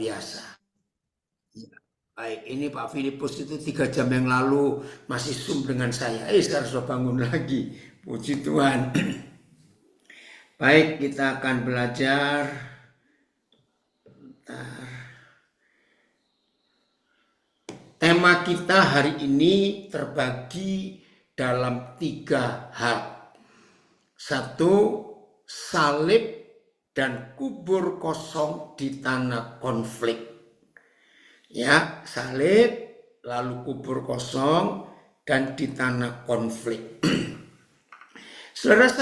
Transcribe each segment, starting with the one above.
biasa. Ya, baik, ini Pak Filipus itu 3 jam yang lalu masih Zoom dengan saya. Sekarang sudah bangun lagi. Puji Tuhan. Baik, kita akan belajar. Tema kita hari ini terbagi dalam 3 hal. 1, salib dan kubur kosong di tanah konflik. Ya, salib, lalu kubur kosong, dan di tanah konflik. Saudara,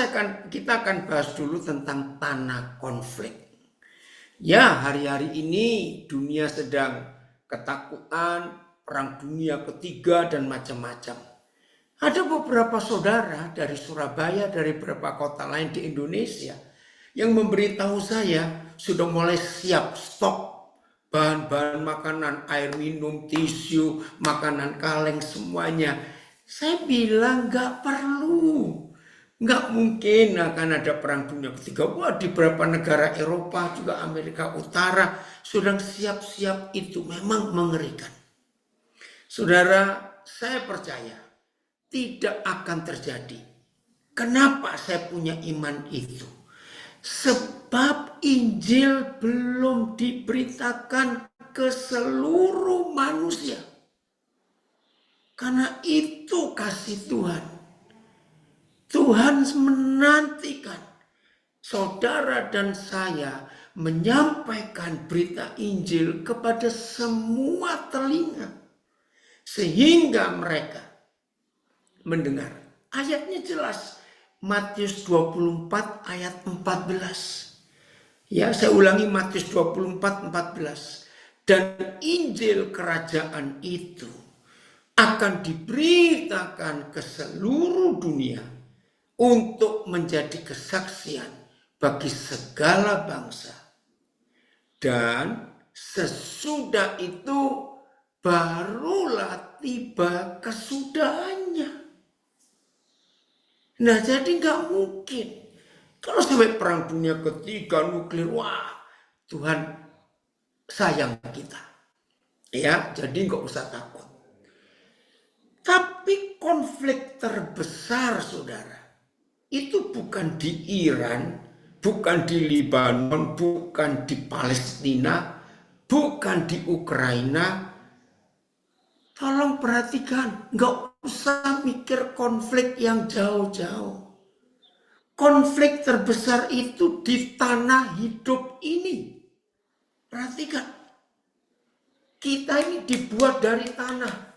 kita akan bahas dulu tentang tanah konflik. Ya, hari-hari ini dunia sedang ketakutan, perang dunia ketiga dan macam-macam. Ada beberapa saudara dari Surabaya, dari beberapa kota lain di Indonesia yang memberitahu saya sudah mulai siap stok bahan-bahan makanan, air minum, tisu, makanan kaleng, semuanya. Saya bilang nggak perlu. Nggak mungkin akan ada perang dunia ketiga. Wah, di beberapa negara Eropa, juga Amerika Utara, sudah siap-siap itu. Memang mengerikan. Saudara, saya percaya tidak akan terjadi. Kenapa saya punya iman itu? Sebab Injil belum diberitakan ke seluruh manusia. Karena itu kasih Tuhan. Tuhan menantikan saudara dan saya menyampaikan berita Injil kepada semua telinga. Sehingga mereka mendengar. Ayatnya jelas. Matius 24 ayat 14. Ya, saya ulangi Matius 24, 14. Dan Injil kerajaan itu akan diberitakan ke seluruh dunia untuk menjadi kesaksian bagi segala bangsa. Dan sesudah itu barulah tiba kesudahannya. Nah, jadi nggak mungkin. Kalau sampai perang dunia ketiga, nuklir, wah, Tuhan sayang kita. Ya, jadi nggak usah takut. Tapi konflik terbesar, saudara, itu bukan di Iran, bukan di Libanon, bukan di Palestina, bukan di Ukraina. Tolong perhatikan, nggak usah mikir konflik yang jauh-jauh. Konflik terbesar itu di tanah hidup ini. Perhatikan, kita ini dibuat dari tanah.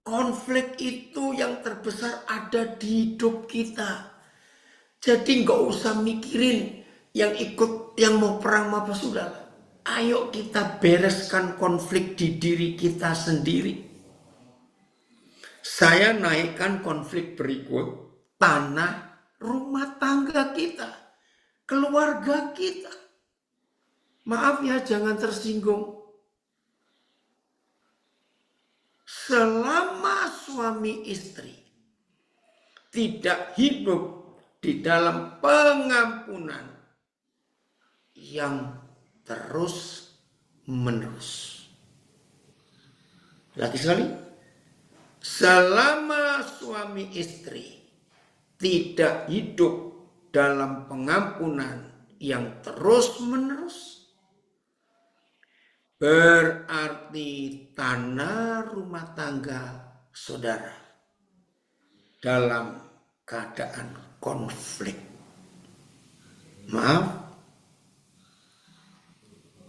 Konflik itu yang terbesar ada di hidup kita. Jadi nggak usah mikirin yang mau perang apa sudah. Ayo kita bereskan konflik di diri kita sendiri. Saya naikkan konflik berikut, tanah rumah tangga kita, keluarga kita. Maaf ya, jangan tersinggung. Selama suami istri tidak hidup di dalam pengampunan yang terus menerus. Lagi sekali, selama suami istri tidak hidup dalam pengampunan yang terus menerus, berarti tanah rumah tangga saudara dalam keadaan konflik. Maaf.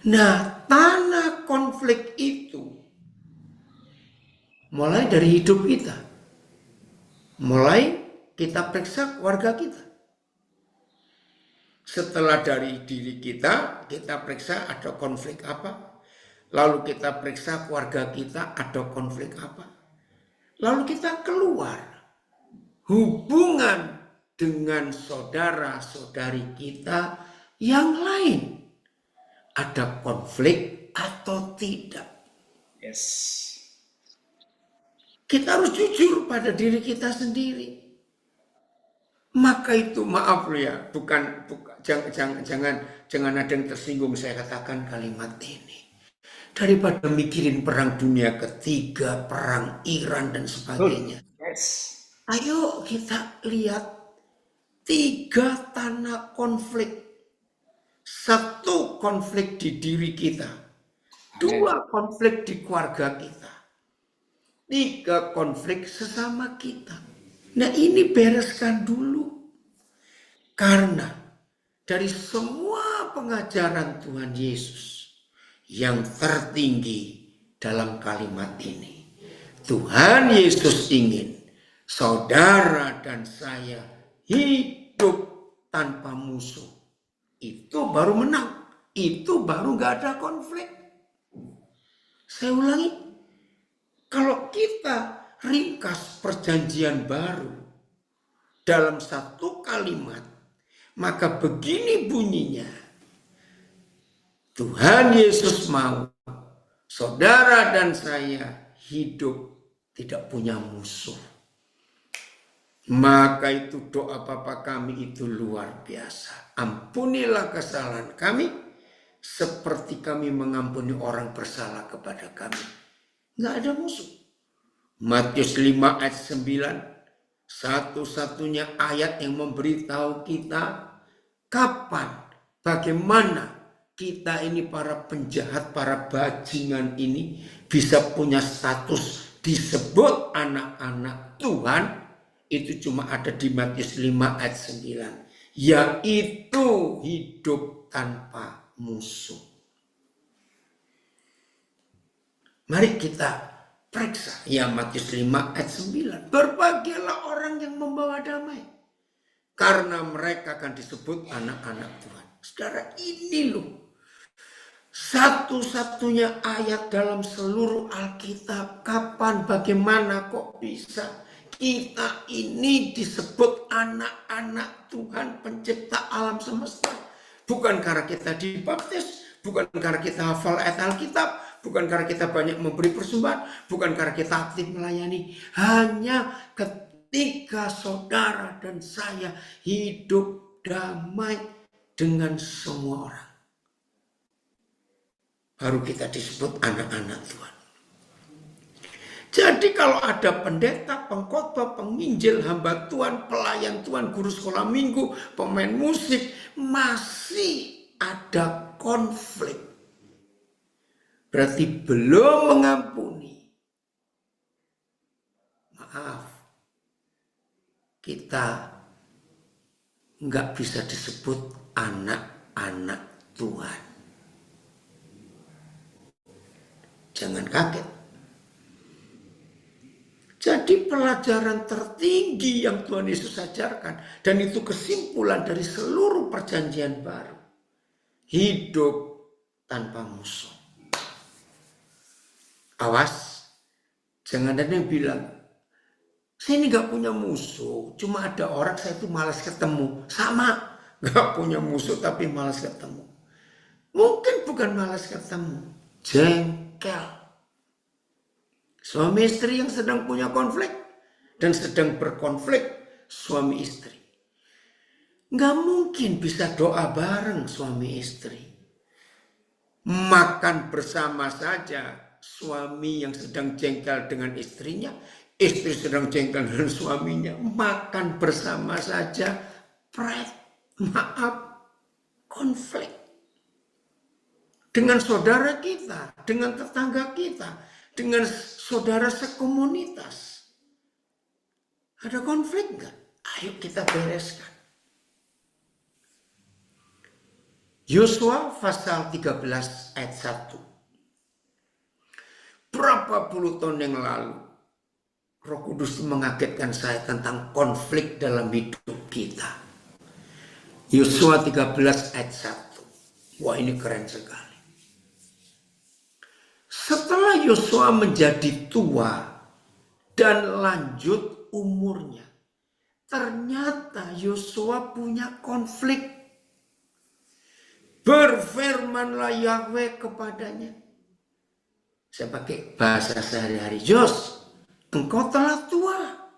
Nah, tanah konflik itu mulai dari hidup kita. Mulai kita periksa keluarga kita. Setelah dari diri kita periksa ada konflik apa. Lalu kita periksa keluarga kita ada konflik apa. Lalu kita keluar. Hubungan dengan saudara-saudari kita yang lain. Ada konflik atau tidak. Yes. Kita harus jujur pada diri kita sendiri. Maka itu maaf loh ya, jangan ada yang tersinggung saya katakan kalimat ini. Daripada mikirin perang dunia ketiga, perang Iran dan sebagainya. Yes. Ayo kita lihat 3 tanah konflik. 1 konflik di diri kita. 2 konflik di keluarga kita. 3 konflik sesama kita. Nah ini bereskan dulu. Karena dari semua pengajaran Tuhan Yesus yang tertinggi dalam kalimat ini. Tuhan Yesus ingin saudara dan saya hidup tanpa musuh. Itu baru menang. Itu baru gak ada konflik. Saya ulangi. Kalau kita ringkas perjanjian baru dalam 1 kalimat, maka begini bunyinya. Tuhan Yesus mau saudara dan saya hidup tidak punya musuh. Maka itu doa Bapa kami itu luar biasa. Ampunilah kesalahan kami seperti kami mengampuni orang bersalah kepada kami. Nggak ada musuh. Matius 5 ayat 9. Satu-satunya ayat yang memberitahu kita kapan, bagaimana kita ini para penjahat, para bajingan ini bisa punya status disebut anak-anak Tuhan. Itu cuma ada di Matius 5 ayat 9. Yaitu hidup tanpa musuh. Mari kita periksa. Ya Matius 5 ayat 9. Berbahagialah orang yang membawa damai. Karena mereka akan disebut anak-anak Tuhan. Saudara, ini loh. Satu-satunya ayat dalam seluruh Alkitab. Kapan, bagaimana kok bisa kita ini disebut anak-anak Tuhan pencipta alam semesta. Bukan karena kita dibaptis, bukan karena kita hafal ayat Alkitab, bukan karena kita banyak memberi persembahan, bukan karena kita aktif melayani. Hanya ketika saudara dan saya hidup damai dengan semua orang, baru kita disebut anak-anak Tuhan. Jadi kalau ada pendeta, pengkhotbah, penginjil, hamba Tuhan, pelayan Tuhan, guru sekolah minggu, pemain musik, masih ada konflik, berarti belum mengampuni. Maaf, kita nggak bisa disebut anak-anak Tuhan. Jangan kaget. Jadi pelajaran tertinggi yang Tuhan Yesus ajarkan, dan itu kesimpulan dari seluruh perjanjian baru. Hidup tanpa musuh. Awas, jangan ada yang bilang, saya ini gak punya musuh, cuma ada orang saya itu malas ketemu. Sama, gak punya musuh tapi malas ketemu. Mungkin bukan malas ketemu, jengkel. Suami istri yang sedang punya konflik dan sedang berkonflik suami istri. Nggak mungkin bisa doa bareng suami istri. Makan bersama saja suami yang sedang jengkel dengan istrinya, istri sedang jengkel dengan suaminya. Makan bersama saja, konflik. Dengan saudara kita, dengan tetangga kita, dengan saudara sekomunitas. Ada konflik nggak? Ayo kita bereskan. Yosua pasal 13 ayat 1. Berapa puluh tahun yang lalu, Roh Kudus mengagetkan saya tentang konflik dalam hidup kita. Yosua 13 ayat 1. Wah, ini keren sekali. Setelah Yosua menjadi tua dan lanjut umurnya, ternyata Yosua punya konflik. Berfirmanlah Yahweh kepadanya. Saya pakai bahasa sehari-hari. Yos, engkau telah tua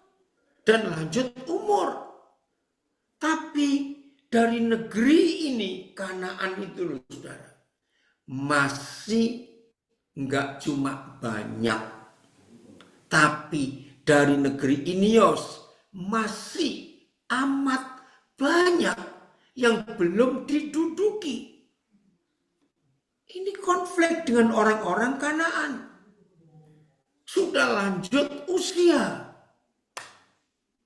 dan lanjut umur. Tapi dari negeri ini, Kanaan itu loh saudara, masih nggak cuma banyak, tapi dari negeri ini masih amat banyak yang belum diduduki. Ini konflik dengan orang-orang Kanaan. Sudah lanjut usia,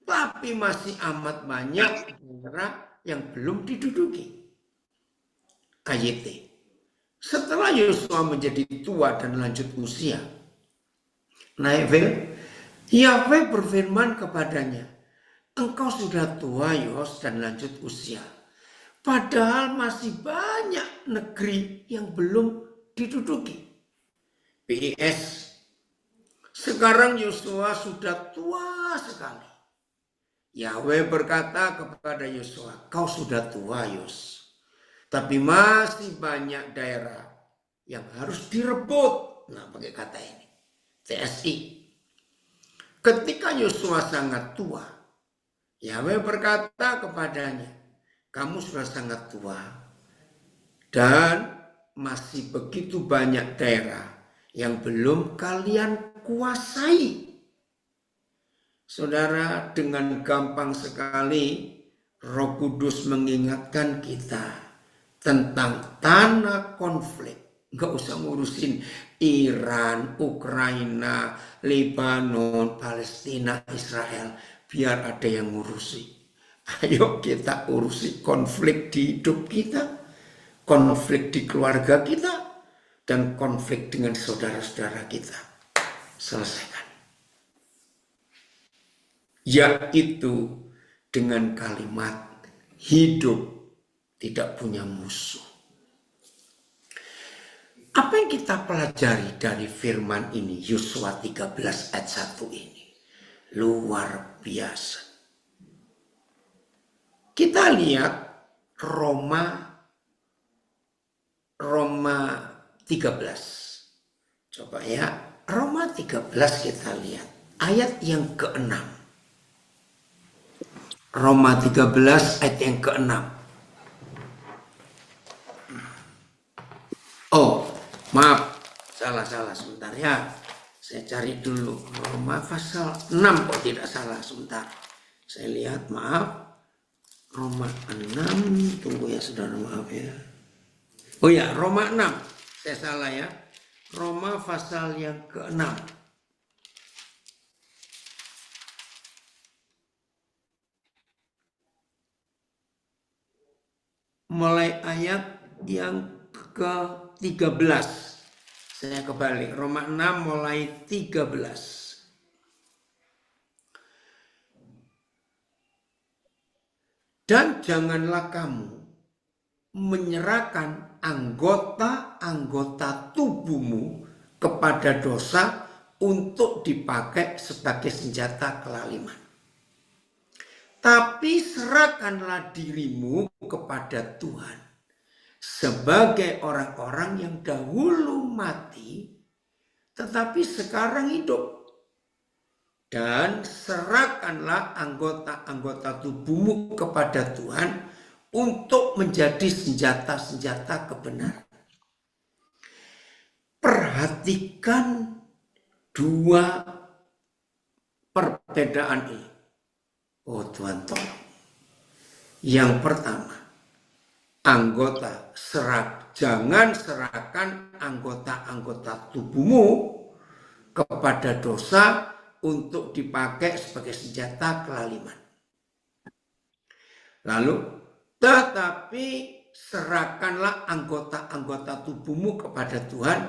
tapi masih amat banyak daerah yang belum diduduki. KYT. Setelah Yosua menjadi tua dan lanjut usia, Yahweh berfirman kepadanya, engkau sudah tua Yos dan lanjut usia. Padahal masih banyak negeri yang belum diduduki. PIS. Sekarang Yosua sudah tua sekali. Yahweh berkata kepada Yosua, kau sudah tua Yos. Tapi masih banyak daerah yang harus direbut. Nah, pakai kata ini. TSI. Ketika Yosua sangat tua, Yahweh berkata kepadanya, kamu sudah sangat tua dan masih begitu banyak daerah yang belum kalian kuasai. Saudara, dengan gampang sekali Roh Kudus mengingatkan kita tentang tanah konflik. Nggak usah ngurusin Iran, Ukraina, Lebanon, Palestina, Israel. Biar ada yang ngurusi. Ayo kita urusi konflik di hidup kita, konflik di keluarga kita, dan konflik dengan saudara-saudara kita. Selesaikan. Yaitu dengan kalimat hidup tidak punya musuh. Apa yang kita pelajari dari firman ini, Yosua 13 ayat 1 ini? Luar biasa. Kita lihat Roma 13. Coba ya, Roma 13 kita lihat. Ayat yang ke-6. Roma 13 ayat yang ke-6. Oh, maaf, salah sebentar ya. Saya cari dulu Roma pasal 6 kok tidak salah, sebentar. Saya lihat, maaf. Roma 6, tunggu ya saudara, maaf ya. Oh ya, Roma 6, saya salah ya. Roma pasal yang ke-6. Mulai ayat yang ke-13. Saya kebalik, Roma 6 mulai 13. Dan janganlah kamu menyerahkan anggota-anggota tubuhmu kepada dosa untuk dipakai sebagai senjata kelaliman. Tapi serahkanlah dirimu kepada Tuhan sebagai orang-orang yang dahulu mati tetapi sekarang hidup. Dan serahkanlah anggota-anggota tubuhmu kepada Tuhan untuk menjadi senjata-senjata kebenaran. Perhatikan dua perbedaan ini. Oh Tuhan tolong. Yang pertama, jangan serahkan anggota-anggota tubuhmu kepada dosa untuk dipakai sebagai senjata kelaliman. Lalu, tetapi serahkanlah anggota-anggota tubuhmu kepada Tuhan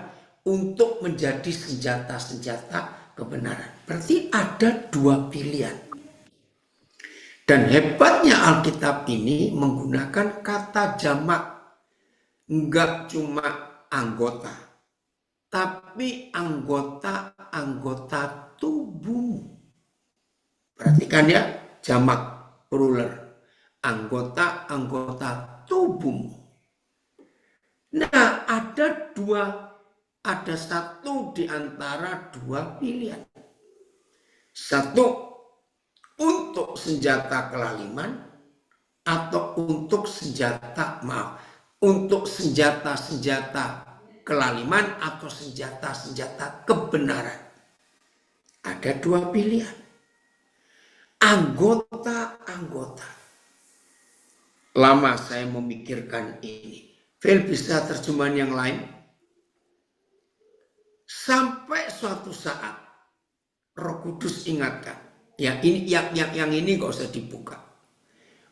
untuk menjadi senjata-senjata kebenaran. Berarti ada dua pilihan. Dan hebatnya Alkitab ini menggunakan kata jamak. Enggak cuma anggota, tapi anggota-anggota tubuh. Perhatikan ya, jamak plural. Anggota-anggota tubuh. Nah, ada satu di antara dua pilihan. Satu, untuk senjata kelaliman. atau untuk untuk senjata-senjata kelaliman atau senjata-senjata kebenaran. Ada dua pilihan. Anggota-anggota. Lama saya memikirkan ini. Phil bisa terjemahan yang lain? Sampai suatu saat Roh Kudus ingatkan. Ya ini yang ini gak usah dibuka.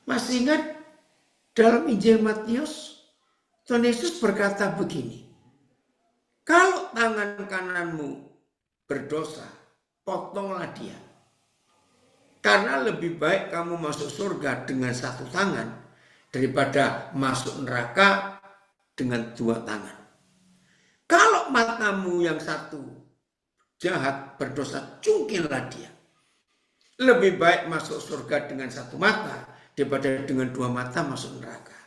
Masih ingat dalam Injil Matius, Tuhan Yesus berkata begini. Kalau tangan kananmu berdosa, potonglah dia. Karena lebih baik kamu masuk surga dengan satu tangan daripada masuk neraka dengan dua tangan. Kalau matamu yang satu jahat berdosa, cungkillah dia. Lebih baik masuk surga dengan satu mata daripada dengan dua mata masuk neraka.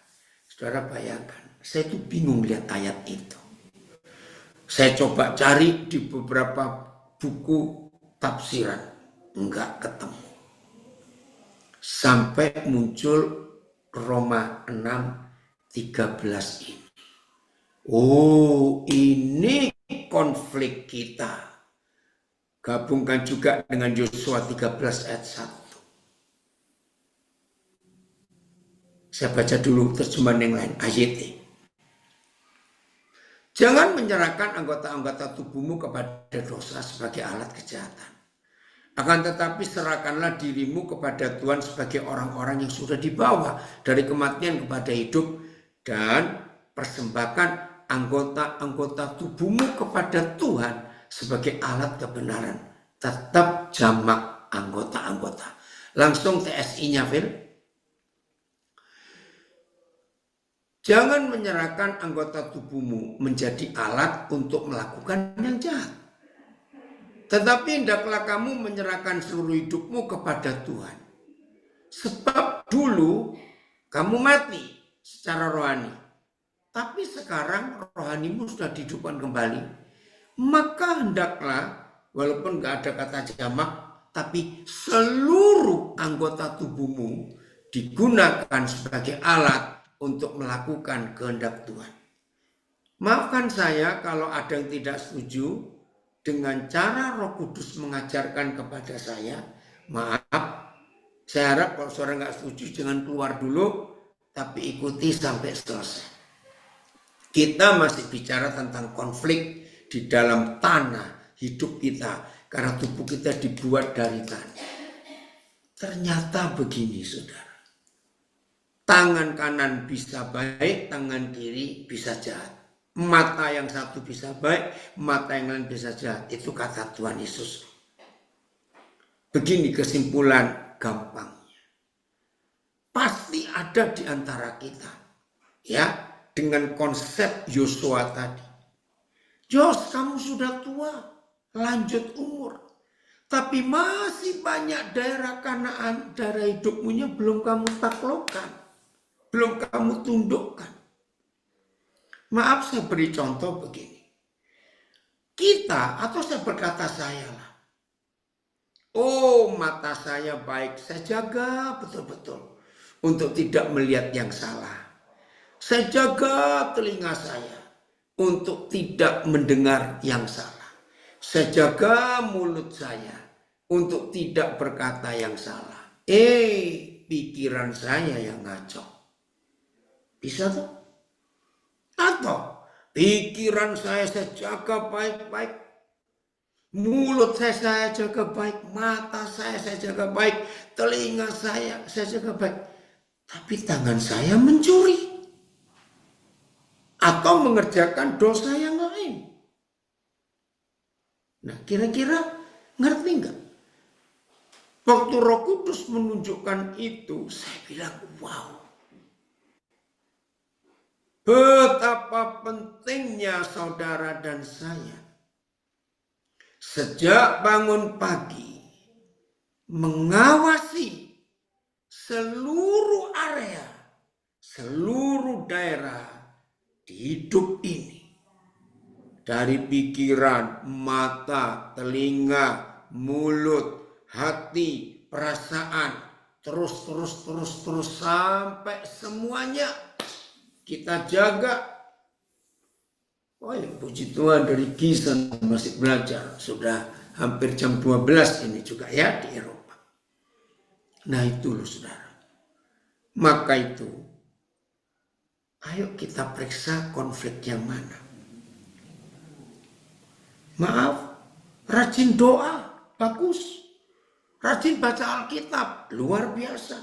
Saudara bayangkan, saya itu bingung lihat ayat itu. Saya coba cari di beberapa buku tafsiran, enggak ketemu. Sampai muncul Roma 6:13 ini. Oh, ini konflik kita. Gabungkan juga dengan Yosua 13 ayat 1. Saya baca dulu terjemahan yang lain, AYT. Jangan menyerahkan anggota-anggota tubuhmu kepada dosa sebagai alat kejahatan. Akan tetapi serahkanlah dirimu kepada Tuhan sebagai orang-orang yang sudah dibawa dari kematian kepada hidup, dan persembahkan anggota-anggota tubuhmu kepada Tuhan sebagai alat kebenaran. Tetap jamak anggota-anggota. Langsung TSI-nya, Phil. Jangan menyerahkan anggota tubuhmu menjadi alat untuk melakukan yang jahat. Tetapi hendaklah kamu menyerahkan seluruh hidupmu kepada Tuhan. Sebab dulu kamu mati secara rohani. Tapi sekarang rohanimu sudah dihidupkan kembali. Maka hendaklah, walaupun gak ada kata jamak, tapi seluruh anggota tubuhmu digunakan sebagai alat untuk melakukan kehendak Tuhan. Maafkan saya kalau ada yang tidak setuju dengan cara Roh Kudus mengajarkan kepada saya. Maaf, saya harap kalau saudara nggak setuju jangan keluar dulu, tapi ikuti sampai selesai. Kita masih bicara tentang konflik di dalam tanah hidup kita, karena tubuh kita dibuat dari tanah. Ternyata begini, saudara. Tangan kanan bisa baik, tangan kiri bisa jahat. Mata yang satu bisa baik, mata yang lain bisa jahat. Itu kata Tuhan Yesus. Begini kesimpulan gampangnya. Pasti ada di antara kita, ya, dengan konsep Yosua tadi. Yos, kamu sudah tua, lanjut umur. Tapi masih banyak daerah Kanaan, daerah hidupmu belum kamu taklukkan, belum kamu tundukkan. Maaf, saya beri contoh begini. Kita, atau saya berkata saya lah. Oh, mata saya baik, saya jaga betul-betul untuk tidak melihat yang salah. Saya jaga telinga saya untuk tidak mendengar yang salah. Saya jaga mulut saya untuk tidak berkata yang salah. Pikiran saya yang ngaco. Bisa tuh? Atau pikiran saya jaga baik-baik, mulut saya jaga baik, mata saya jaga baik, telinga saya jaga baik, tapi tangan saya mencuri atau mengerjakan dosa yang lain. Nah, kira-kira ngerti nggak? Waktu Roh Kudus menunjukkan itu, saya bilang, wow. Betapa pentingnya saudara dan saya sejak bangun pagi mengawasi seluruh area, seluruh daerah di hidup ini. Dari pikiran, mata, telinga, mulut, hati, perasaan. terus sampai semuanya kita jaga. Oh ya, puji Tuhan, dari Gisan masih belajar. Sudah hampir jam 12 ini juga ya di Eropa. Nah itu loh saudara. Maka itu, ayo kita periksa konflik yang mana. Maaf, rajin doa, bagus. Rajin baca Alkitab, luar biasa.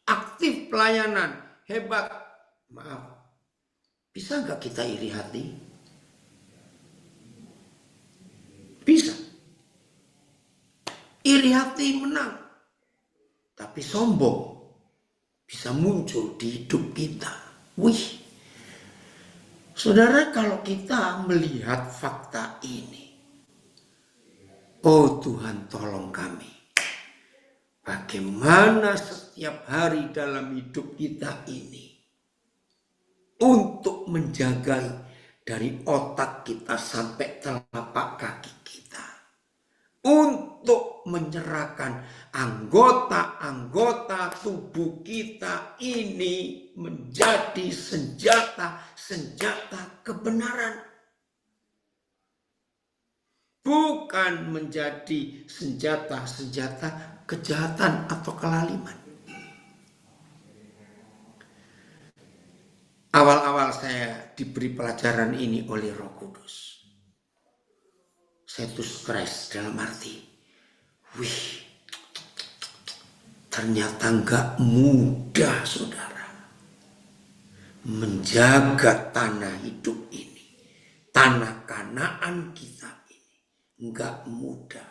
Aktif pelayanan, hebat. Maaf, bisa nggak kita iri hati? Bisa. Iri hati menang. Tapi sombong bisa muncul di hidup kita. Wih. Saudara, kalau kita melihat fakta ini, oh Tuhan tolong kami. Bagaimana setiap hari dalam hidup kita ini untuk menjaga dari otak kita sampai telapak kaki kita, untuk menyerahkan anggota-anggota tubuh kita ini menjadi senjata kebenaran, bukan menjadi senjata kejahatan atau kelaliman. Awal-awal saya diberi pelajaran ini oleh Roh Kudus. Saya tuh stres dalam arti, wih, ternyata nggak mudah saudara menjaga tanah hidup ini, tanah Kanaan kita ini, nggak mudah.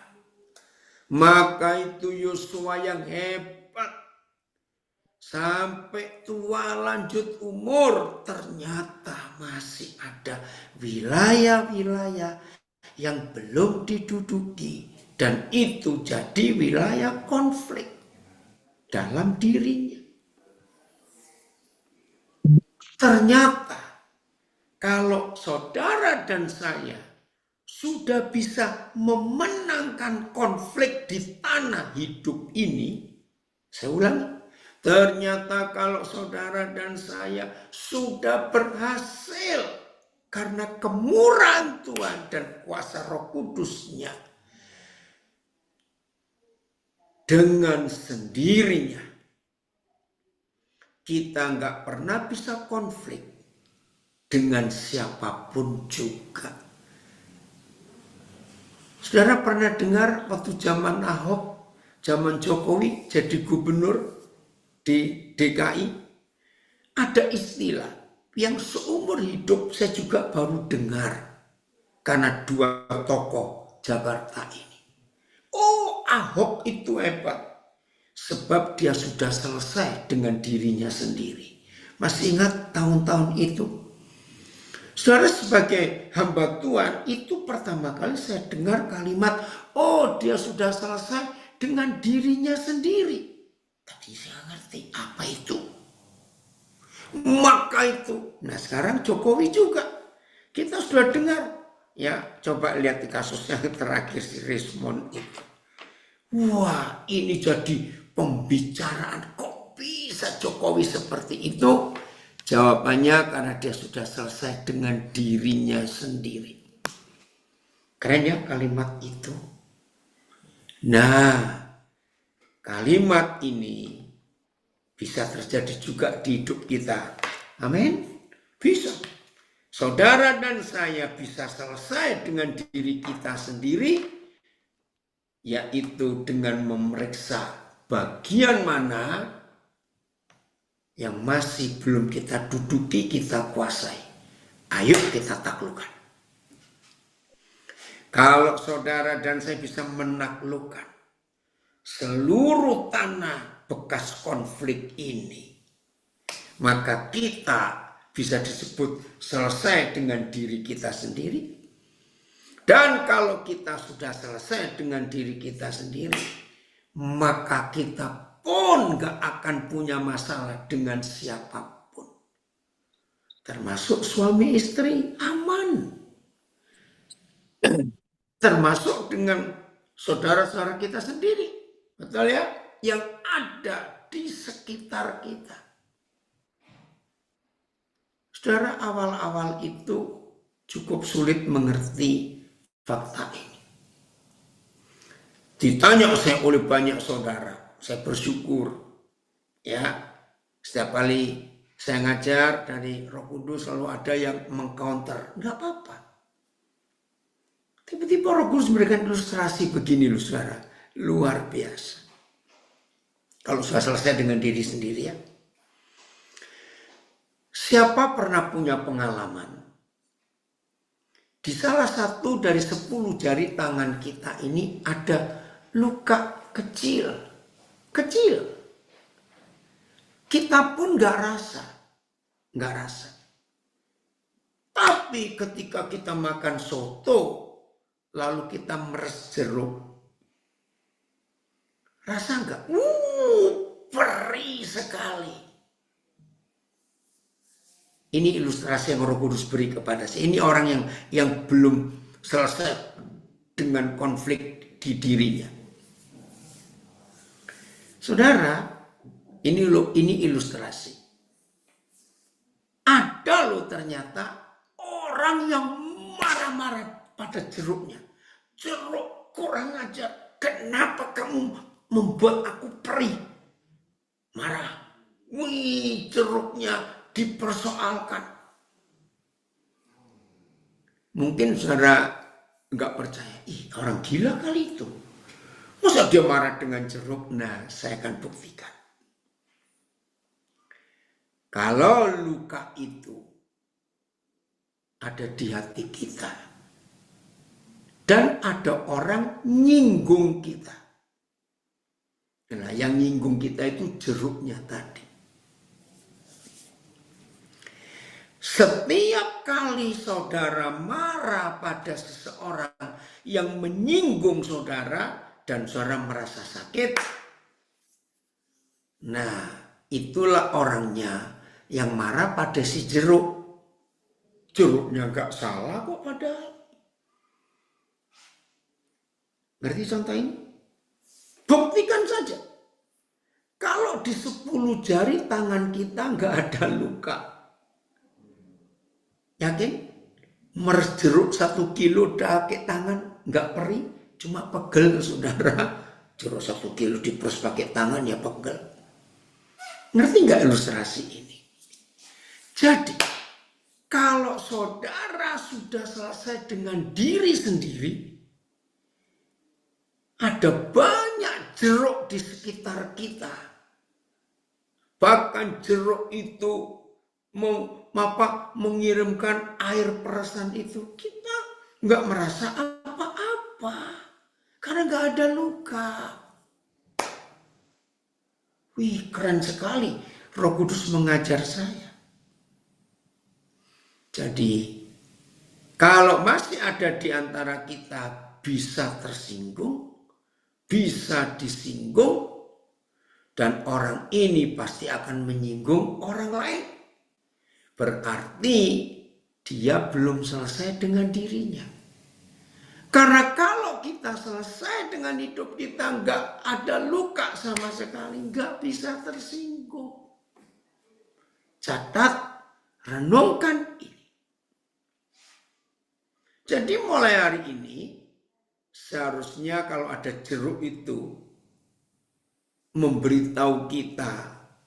Maka itu Yosua yang hebat, sampai tua lanjut umur ternyata masih ada wilayah-wilayah yang belum diduduki, dan itu jadi wilayah konflik dalam dirinya. Ternyata kalau saudara dan saya sudah bisa memenangkan konflik di tanah hidup ini, saya ulangi, ternyata kalau saudara dan saya sudah berhasil karena kemurahan Tuhan dan kuasa Roh Kudus-Nya, dengan sendirinya kita nggak pernah bisa konflik dengan siapapun juga. Saudara pernah dengar waktu zaman Ahok, zaman Jokowi jadi gubernur di DKI, ada istilah yang seumur hidup saya juga baru dengar karena dua tokoh Jakarta ini. Oh, Ahok itu hebat sebab dia sudah selesai dengan dirinya sendiri. Masih ingat tahun-tahun itu? Saudara, sebagai hamba Tuhan, itu pertama kali saya dengar kalimat, oh dia sudah selesai dengan dirinya sendiri. Tadi saya ngerti apa itu. Maka itu, nah sekarang Jokowi juga, kita sudah dengar. Ya, coba lihat di kasus yang terakhir si Rismon itu. Wah, ini jadi pembicaraan, kok bisa Jokowi seperti itu? Jawabannya karena dia sudah selesai dengan dirinya sendiri. Keren ya kalimat itu. Nah, kalimat ini bisa terjadi juga di hidup kita. Amin. Bisa. Saudara dan saya bisa selesai dengan diri kita sendiri, yaitu dengan memeriksa bagian mana yang masih belum kita duduki, kita kuasai. Ayo kita taklukkan. Kalau saudara dan saya bisa menaklukkan seluruh tanah bekas konflik ini, maka kita bisa disebut selesai dengan diri kita sendiri. Dan kalau kita sudah selesai dengan diri kita sendiri, maka kita pun gak akan punya masalah dengan siapapun. Termasuk suami istri, aman. Termasuk dengan saudara-saudara kita sendiri. Betul ya? yang ada di sekitar kita. Saudara, awal-awal itu cukup sulit mengerti fakta ini. Ditanya saya oleh banyak saudara, saya bersyukur. Ya, setiap kali saya ngajar dari Roh Kudus selalu ada yang mengcounter. Enggak apa-apa. Tiba-tiba Roh Kudus memberikan ilustrasi begini loh saudara. Luar biasa. Kalau sudah selesai dengan diri sendiri ya. Siapa pernah punya pengalaman? Di salah satu dari 10 jari tangan kita ini ada luka kecil. Kecil. Kita pun gak rasa. Gak rasa. Tapi ketika kita makan soto, lalu kita meres jeruk. Rasa gak? Perih sekali. Ini ilustrasi yang Roh Kudus beri kepada saya. Ini orang yang belum selesai dengan konflik di dirinya. Saudara, ini ilustrasi. Ada loh ternyata orang yang marah-marah pada jeruknya. Jeruk kurang ajar. Kenapa kamu membuat aku perih? Marah. Wih, jeruknya dipersoalkan. Mungkin saudara nggak percaya. Orang gila kali itu. Masa dia marah dengan jeruk? Nah, saya akan buktikan. Kalau luka itu ada di hati kita dan ada orang nyinggung kita. Nah, yang nyinggung kita itu jeruknya tadi. Setiap kali saudara marah pada seseorang yang menyinggung saudara dan saudara merasa sakit, nah itulah orangnya yang marah pada si jeruk. Jeruknya gak salah kok padahal. Ngerti contoh ini? Buktikan saja. Kalau di 10 jari tangan kita gak ada luka. Yakin? Meres jeruk 1 kilo pakai tangan nggak perih, cuma pegel saudara. Jeruk 1 kilo diperes pakai tangan ya pegel. Ngerti nggak ilustrasi ini? Jadi kalau saudara sudah selesai dengan diri sendiri, ada banyak jeruk di sekitar kita. Bahkan jeruk itu mengirimkan air peresan itu, kita nggak merasa apa-apa karena nggak ada luka. Wih, keren sekali Roh Kudus mengajar saya. Jadi kalau masih ada di antara kita bisa tersinggung, bisa disinggung, dan orang ini pasti akan menyinggung orang lain, berarti dia belum selesai dengan dirinya. Karena kalau kita selesai dengan hidup kita, nggak ada luka sama sekali, nggak bisa tersinggung. Catat, renungkan ini. Jadi mulai hari ini, seharusnya kalau ada jeruk itu memberitahu kita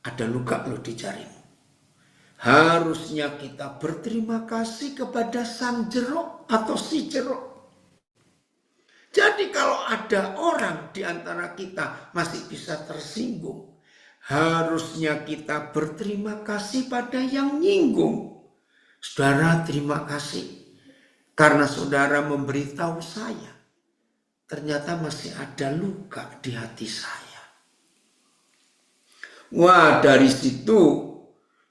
ada luka loh di jarimu. Harusnya kita berterima kasih kepada sang jeruk atau si jeruk. Jadi kalau ada orang di antara kita masih bisa tersinggung, harusnya kita berterima kasih pada yang nyinggung. Saudara, terima kasih karena saudara memberitahu saya ternyata masih ada luka di hati saya. Wah, dari situ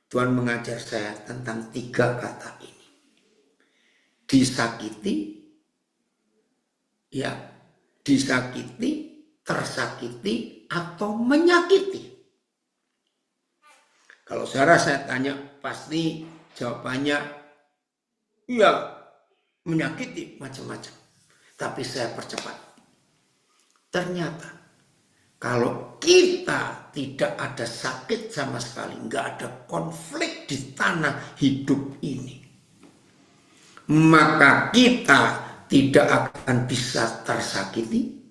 Tuhan mengajar saya tentang 3 kata ini. Disakiti, ya, disakiti, tersakiti, atau menyakiti. Kalau saudara saya tanya, pasti jawabannya, ya, menyakiti macam-macam. Tapi saya percepat. Ternyata, Kalau kita tidak ada sakit sama sekali, nggak ada konflik di tanah hidup ini, maka kita tidak akan bisa tersakiti.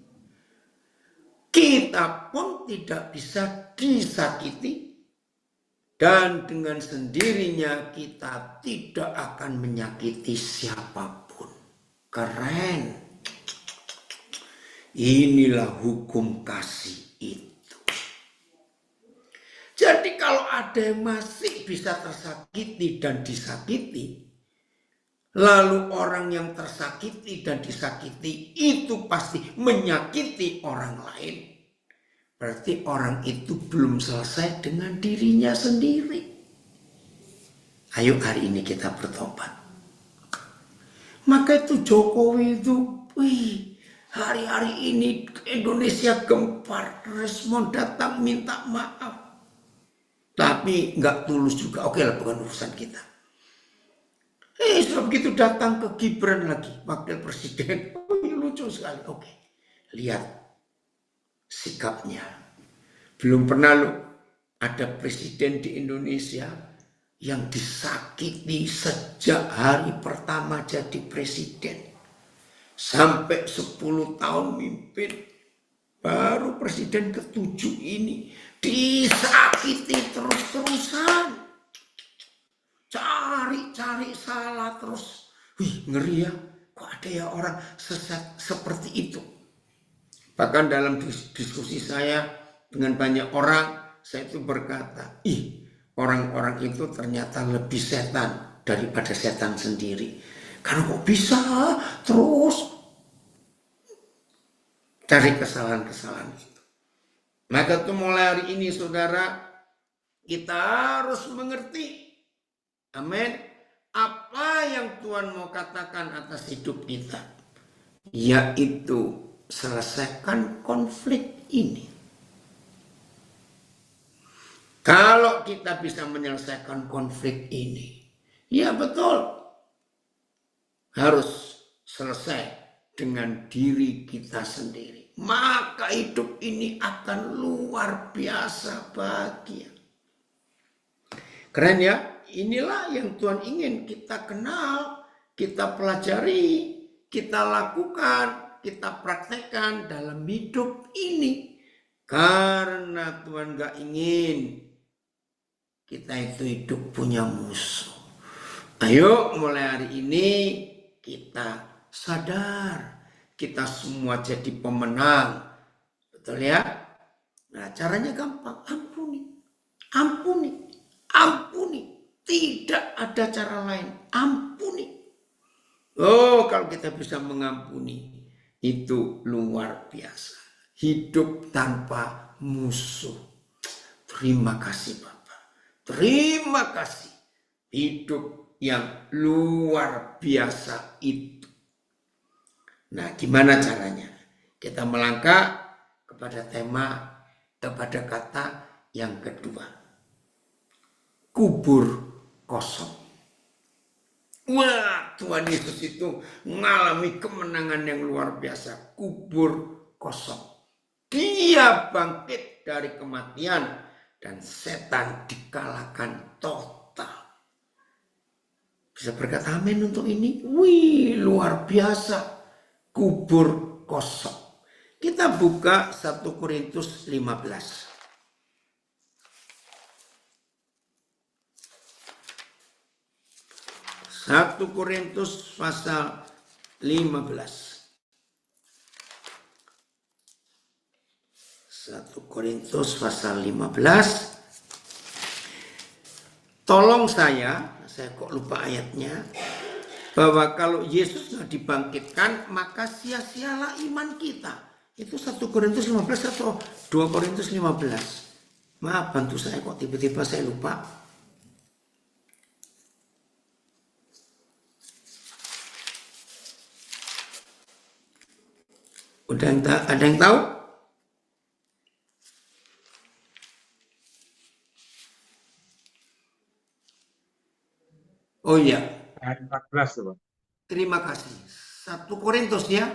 Kita pun tidak bisa disakiti. Dan dengan sendirinya kita tidak akan menyakiti siapapun. Keren. Inilah hukum kasih itu. Jadi kalau ada yang masih bisa tersakiti dan disakiti, lalu orang yang tersakiti dan disakiti itu pasti menyakiti orang lain, berarti orang itu belum selesai dengan dirinya sendiri. Ayo hari ini kita bertobat. Maka itu Jokowi itu, hari-hari ini Indonesia gempar, respon datang minta maaf. Tapi nggak tulus juga, oke lah bukan urusan kita. Sebab begitu datang ke Gibran lagi, wakil presiden, lucu sekali. Oke, lihat sikapnya. Belum pernah ada presiden di Indonesia yang disakiti sejak hari pertama jadi presiden. Sampai 10 tahun mimpin, baru presiden ke-7 ini disakiti terus-terusan. Cari salah terus. Ngeri ya, kok ada ya orang sesat seperti itu. Bahkan dalam diskusi saya dengan banyak orang, saya itu berkata, orang-orang itu ternyata lebih setan daripada setan sendiri. Karena kok bisa terus cari kesalahan-kesalahan itu. Maka itu mulai hari ini saudara, kita harus mengerti, amin, apa yang Tuhan mau katakan atas hidup kita, yaitu selesaikan konflik ini. Kalau kita bisa menyelesaikan konflik ini, ya betul, harus selesai dengan diri kita sendiri. Maka hidup ini akan luar biasa bahagia. Keren ya? Inilah yang Tuhan ingin kita kenal, kita pelajari, kita lakukan, kita praktekkan dalam hidup ini. Karena Tuhan gak ingin kita itu hidup punya musuh. Ayo mulai hari ini kita sadar, kita semua jadi pemenang. Betul ya? Nah caranya gampang, ampuni. Tidak ada cara lain, ampuni. Kalau kita bisa mengampuni, itu luar biasa. Hidup tanpa musuh. Terima kasih Bapak. Terima kasih. Hidup yang luar biasa itu. Nah, gimana caranya? Kita melangkah kepada kepada kata yang kedua. Kubur kosong. Wah, Tuhan Yesus itu mengalami kemenangan yang luar biasa. Kubur kosong. Dia bangkit dari kematian dan setan dikalahkan total. Bisa berkata amin untuk ini? Luar biasa. Kubur kosong. Kita buka 1 Korintus 15. 1 Korintus pasal 15. 1 Korintus pasal 15. Tolong saya kok lupa ayatnya, bahwa kalau Yesus nggak dibangkitkan maka sia-sialah iman kita. Itu 1 Korintus 15 atau 2 Korintus 15. Maaf, bantu saya kok tiba-tiba saya lupa. Ada yang tahu? Oh iya. Ayat 14 tuh, Pak. Terima kasih. 1 Korintus ya.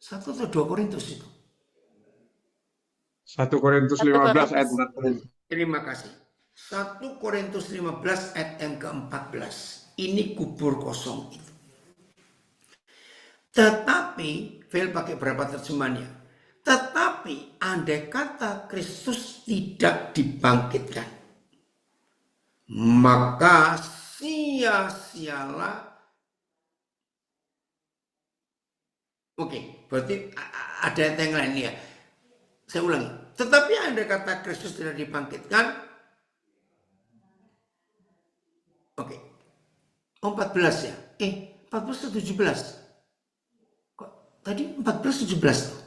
1 atau 2 Korintus itu? 1 Korintus 1 15 ayat Korintus. 14. Terima kasih. 1 Korintus 15 ayat yang ke-14. Ini kubur kosong itu. Tetapi, Phil pakai berapa terjemahannya? Tetapi andai kata Kristus tidak dibangkitkan, maka sia-sialah. Oke, berarti ada yang lain ya. Saya ulangi. Tetapi andai kata Kristus tidak dibangkitkan, oke. 14 ya? 14 atau 17? Kok tadi 14 17?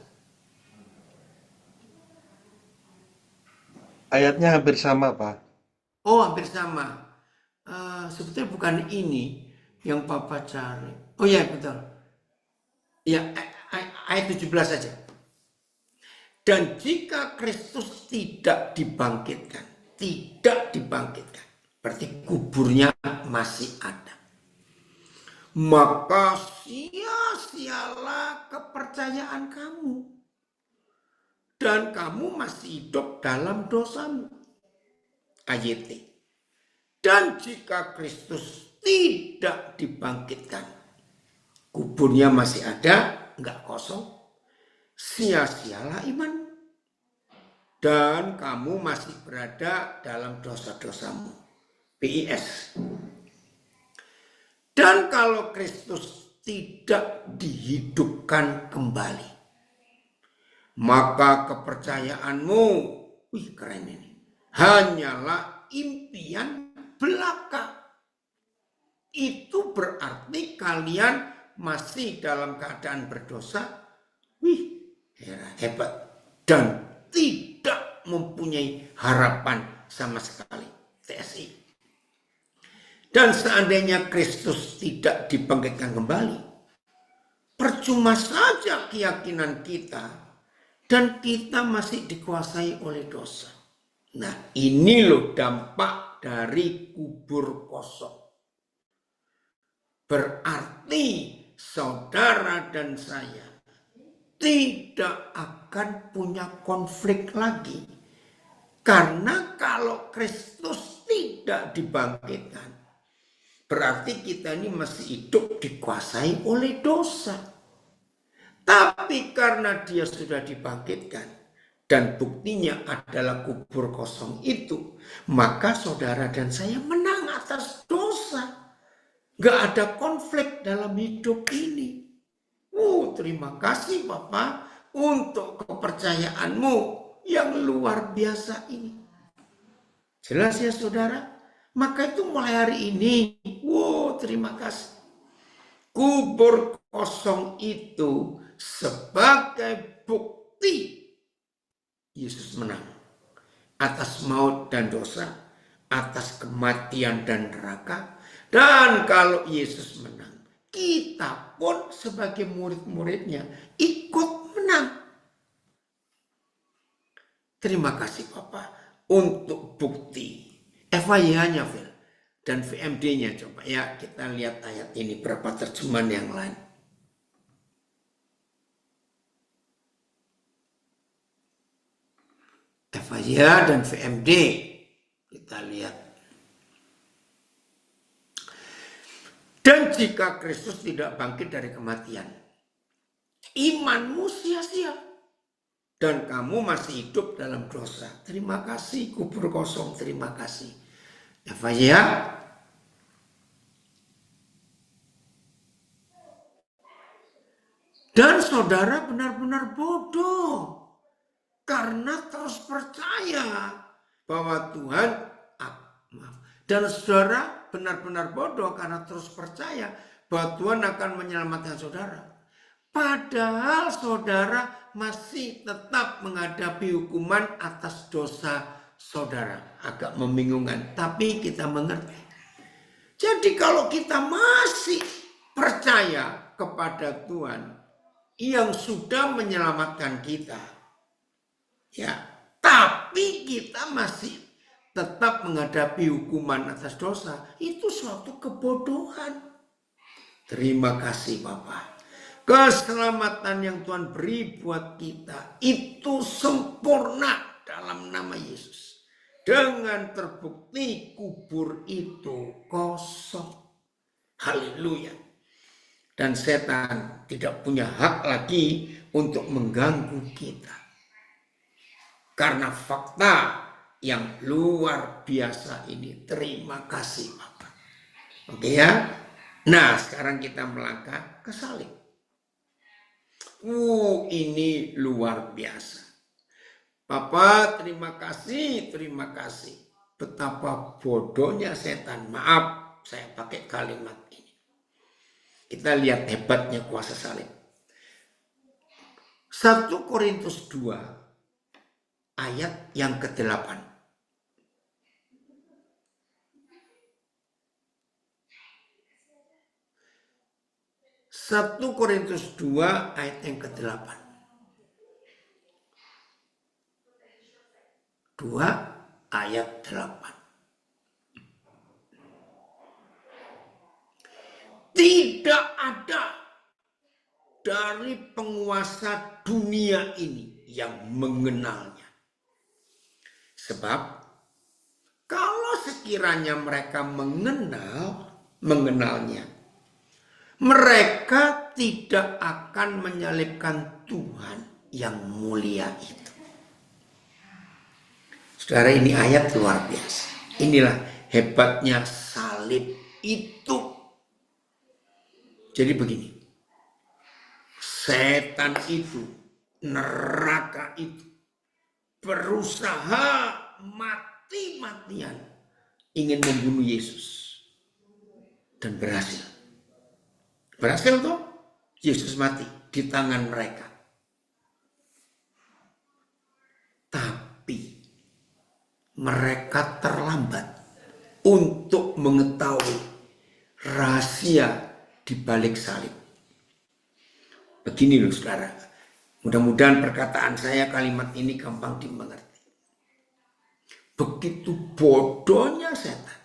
Ayatnya hampir sama, Pak. Oh, hampir sama. Sebetulnya bukan ini yang Papa cari. Oh ya, betul. Ya, ayat 17 saja. Dan jika Kristus tidak dibangkitkan, berarti kuburnya masih ada. Maka sia-sialah kepercayaan kamu. Dan kamu masih hidup dalam dosamu. AYT. Dan jika Kristus tidak dibangkitkan, kuburnya masih ada, enggak kosong, sia-sialah iman. Dan kamu masih berada dalam dosa-dosamu. PIS. Dan kalau Kristus tidak dihidupkan kembali, maka kepercayaanmu, keren ini, hanyalah impian belaka. Itu berarti kalian masih dalam keadaan berdosa, hebat, dan tidak mempunyai harapan sama sekali. TSI. Dan seandainya Kristus tidak dibangkitkan kembali, percuma saja keyakinan kita, dan kita masih dikuasai oleh dosa. Nah, ini loh dampak dari kubur kosong. Berarti saudara dan saya tidak akan punya konflik lagi. Karena kalau Kristus tidak dibangkitkan, berarti kita ini masih hidup dikuasai oleh dosa. Tapi karena dia sudah dibangkitkan, dan buktinya adalah kubur kosong itu, maka saudara dan saya menang atas dosa. Gak ada konflik dalam hidup ini. Terima kasih Bapak untuk kepercayaanmu yang luar biasa ini. Jelas ya saudara? Maka itu mulai hari ini, terima kasih. Kubur kosong itu sebagai bukti Yesus menang atas maut dan dosa, atas kematian dan neraka. Dan kalau Yesus menang, kita pun sebagai murid-muridnya ikut menang. Terima kasih Bapak untuk bukti FIH-nya Phil dan VMD-nya. Coba ya kita lihat ayat ini berapa terjemahan yang lain. FIH dan VMD kita lihat. Dan jika Kristus tidak bangkit dari kematian, imanmu sia-sia. Dan kamu masih hidup dalam dosa. Terima kasih kubur kosong, terima kasih. Ya. Dan saudara benar-benar bodoh. Karena terus percaya bahwa Tuhan, dan saudara benar-benar bodoh karena terus percaya bahwa Tuhan akan menyelamatkan saudara. Padahal saudara masih tetap menghadapi hukuman atas dosa saudara. Agak membingungkan, tapi kita mengerti. Jadi kalau kita masih percaya kepada Tuhan yang sudah menyelamatkan kita, ya, tapi kita masih tetap menghadapi hukuman atas dosa, itu suatu kebodohan. Terima kasih Bapak. Keselamatan yang Tuhan beri buat kita itu sempurna dalam nama Yesus. Dengan terbukti kubur itu kosong. Haleluya. Dan setan tidak punya hak lagi untuk mengganggu kita. Karena fakta yang luar biasa ini. Terima kasih Bapak. Oke ya. Nah sekarang kita melangkah ke salib. Ini luar biasa. Bapak terima kasih. Betapa bodohnya setan. Maaf saya pakai kalimat ini. Kita lihat hebatnya kuasa salib. 1 Korintus 2 ayat yang ke-8. 1 Korintus 2 ayat yang ke-8. 2 ayat 8. Tidak ada dari penguasa dunia ini yang mengenalnya. Sebab kalau sekiranya mereka mengenalnya, mereka tidak akan menyalibkan Tuhan yang mulia itu. Saudara, ini ayat luar biasa. Inilah hebatnya salib itu. Jadi begini, setan itu, neraka itu, berusaha mati-matian ingin membunuh Yesus. Dan berhasil. Berhasil tuh, Yesus mati di tangan mereka. Tapi mereka terlambat untuk mengetahui rahasia di balik salib. Begini loh saudara, mudah-mudahan perkataan saya kalimat ini gampang dimengerti. Begitu bodohnya setan,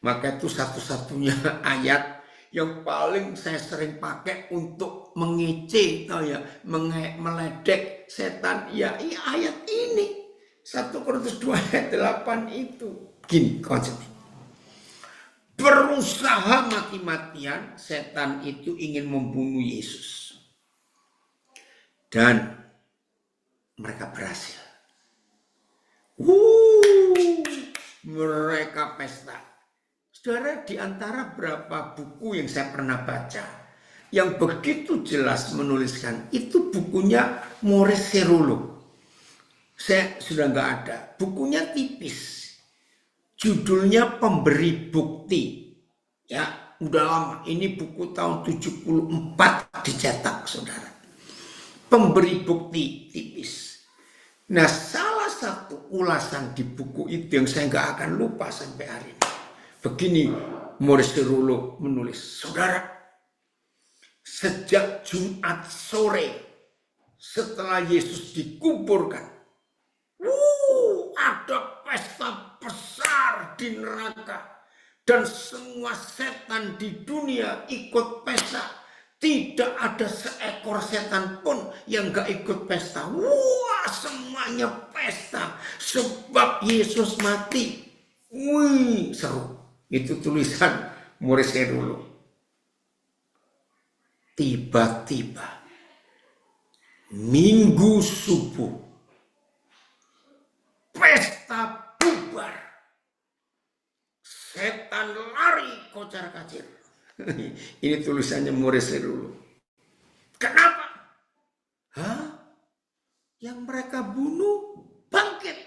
maka itu satu-satunya ayat yang paling saya sering pakai untuk mengece, meledek setan, ya ayat ini. 1 Korintus 2 ayat 8 itu. Gini konsepnya. Berusaha mati-matian setan itu ingin membunuh Yesus. Dan mereka berhasil. Mereka pesta. Saudara, di antara berapa buku yang saya pernah baca yang begitu jelas menuliskan, itu bukunya Maurice Cerullo. Saya sudah nggak ada. Bukunya tipis. Judulnya Pemberi Bukti. Ya, udah lama. Ini buku tahun 74 dicetak, saudara. Pemberi Bukti tipis. Nah, salah satu ulasan di buku itu yang saya nggak akan lupa sampai hari ini. Begini Maurice Cerullo menulis, saudara, sejak Jumat sore setelah Yesus dikuburkan, ada pesta besar di neraka dan semua setan di dunia ikut pesta. Tidak ada seekor setan pun yang gak ikut pesta. Wah, semuanya pesta sebab Yesus mati. Wih, seru. Itu tulisan Maurice Cerullo. Tiba-tiba Minggu subuh pesta bubar. Setan lari kocar-kacir. Ini tulisannya Maurice Cerullo. Kenapa? Yang mereka bunuh bangkit.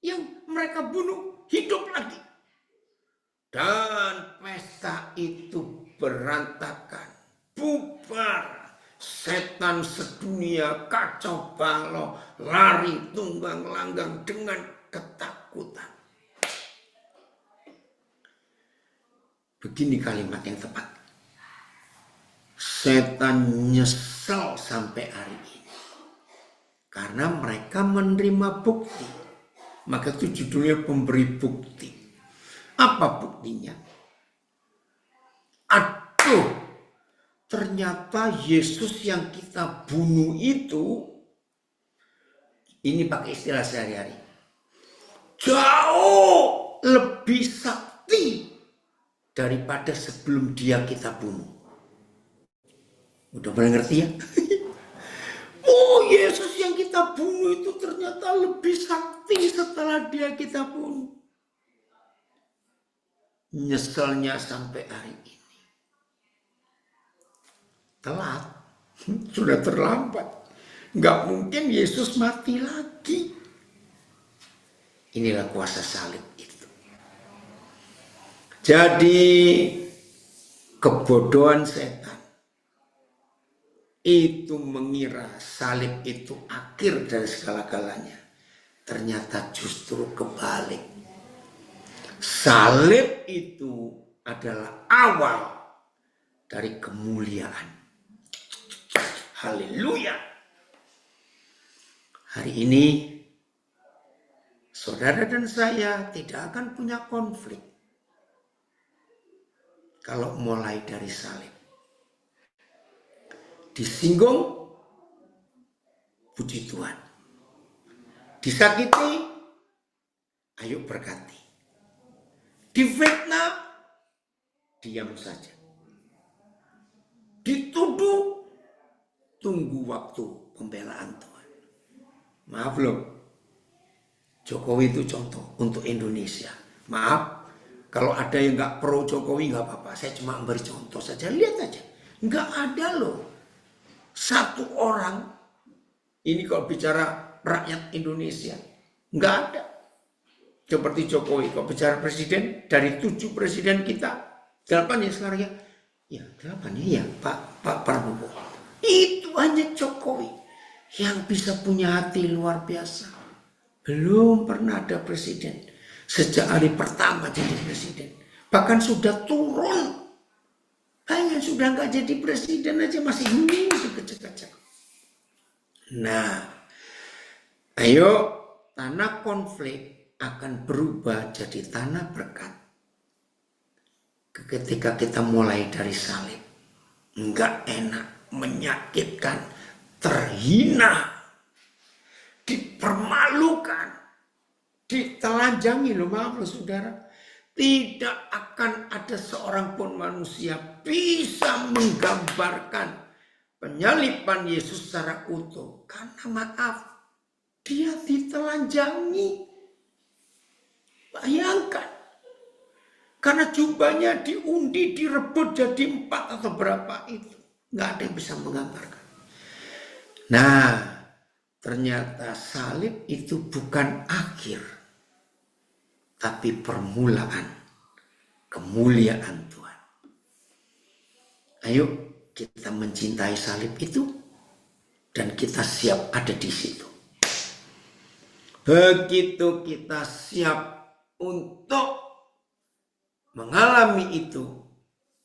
Yang mereka bunuh hidup lagi. Dan pesta itu berantakan, bubar. Setan sedunia kacau balau, lari tunggang langgang dengan ketakutan. Begini kalimat yang tepat. Setan nyesel sampai hari ini. Karena mereka menerima bukti. Maka itu judulnya Pemberi Bukti. Apa buktinya? Aduh, ternyata Yesus yang kita bunuh itu, ini pakai istilah sehari-hari, jauh lebih sakti daripada sebelum dia kita bunuh. Udah pernah ngerti ya? Oh, Yesus yang kita bunuh itu ternyata lebih sakti setelah dia kita bunuh. Nyeselnya sampai hari ini. Telat. Sudah terlambat. Nggak mungkin Yesus mati lagi. Inilah kuasa salib itu. Jadi kebodohan setan itu mengira salib itu akhir dari segala-galanya. Ternyata justru kebalik. Salib itu adalah awal dari kemuliaan. Haleluya. Hari ini saudara dan saya tidak akan punya konflik kalau mulai dari salib. Disinggung, puji Tuhan. Disakiti, ayo berkati. Difitnah, diam saja. Dituduh, tunggu waktu pembelaan Tuhan. Maaf loh, Jokowi itu contoh untuk Indonesia. Maaf, kalau ada yang nggak pro Jokowi nggak apa-apa. Saya cuma beri contoh saja, lihat aja. Nggak ada loh satu orang, ini kalau bicara rakyat Indonesia, nggak ada. Seperti Jokowi, kalau bicara presiden, dari 7 presiden kita, 8 ya sekarang ya. Ya 8 ya Pak Prabowo. Itu hanya Jokowi yang bisa punya hati luar biasa. Belum pernah ada presiden sejak hari pertama jadi presiden. Bahkan sudah turun. Hanya sudah nggak jadi presiden aja masih kecek-kecek. Nah, ayo tanah konflik akan berubah jadi tanah berkat. Ketika kita mulai dari salib, nggak enak, menyakitkan, terhina, dipermalukan, ditelanjangi loh, maaf loh saudara. Tidak akan ada seorang pun manusia bisa menggambarkan penyaliban Yesus secara utuh. Karena maaf, dia ditelanjangi. Bayangkan. Karena jubahnya diundi, direbut jadi 4 atau berapa itu. Nggak ada yang bisa menggambarkan. Nah, ternyata salib itu bukan akhir, tapi permulaan kemuliaan Tuhan. Ayo kita mencintai salib itu dan kita siap ada di situ. Begitu kita siap untuk mengalami itu,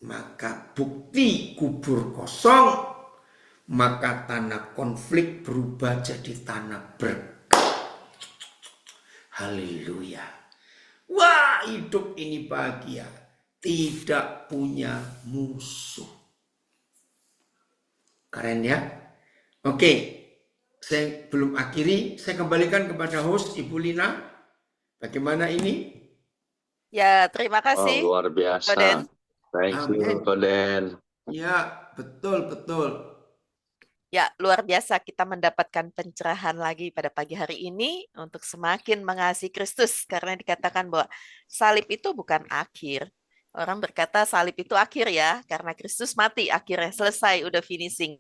maka bukti kubur kosong, maka tanah konflik berubah jadi tanah berkat. Haleluya. Wah, hidup ini bahagia, tidak punya musuh. Keren ya? Oke, saya belum akhiri, saya kembalikan kepada host Ibu Lina. Bagaimana ini? Ya, terima kasih. Luar biasa. Koden. Thank you, Koden. Ya, betul. Ya, luar biasa kita mendapatkan pencerahan lagi pada pagi hari ini untuk semakin mengasihi Kristus. Karena dikatakan bahwa salib itu bukan akhir. Orang berkata salib itu akhir ya, karena Kristus mati akhirnya selesai, udah finishing.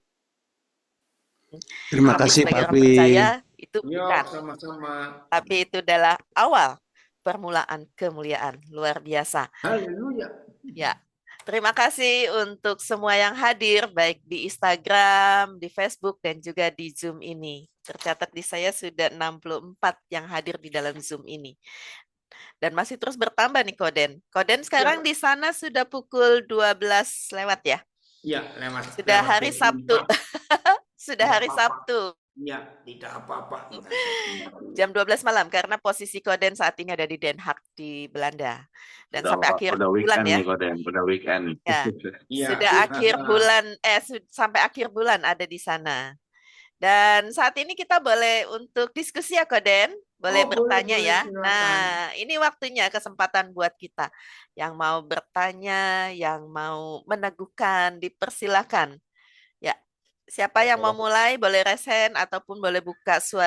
Terima Tapi kasih, sebagai Papi. orang percaya itu Ya, bukan. sama-sama. Tapi itu adalah awal permulaan kemuliaan. Luar biasa. Haleluya. Ya, terima kasih untuk semua yang hadir, baik di Instagram, di Facebook, dan juga di Zoom ini. Tercatat di saya sudah 64 yang hadir di dalam Zoom ini. Dan masih terus bertambah nih Koden. Koden sekarang di sana sudah pukul 12 lewat ya? Ya, lewat. Sudah lewat hari 24. Sabtu. Sudah hari Sabtu. Ya, tidak apa-apa. Jam 12 malam karena posisi Koden saat ini ada di Den Haag di Belanda. Dan sampai akhir Udah bulan weekend ya. nih Koden, udah weekend. Ya, Ya. sudah akhir bulan sampai akhir bulan ada di sana. Dan saat ini kita boleh untuk diskusi ya Koden, boleh bertanya boleh, ya. silakan. Nah, ini waktunya kesempatan buat kita yang mau bertanya, yang mau meneguhkan, dipersilakan. Ya, siapa yang mau mulai boleh resen ataupun boleh buka suara.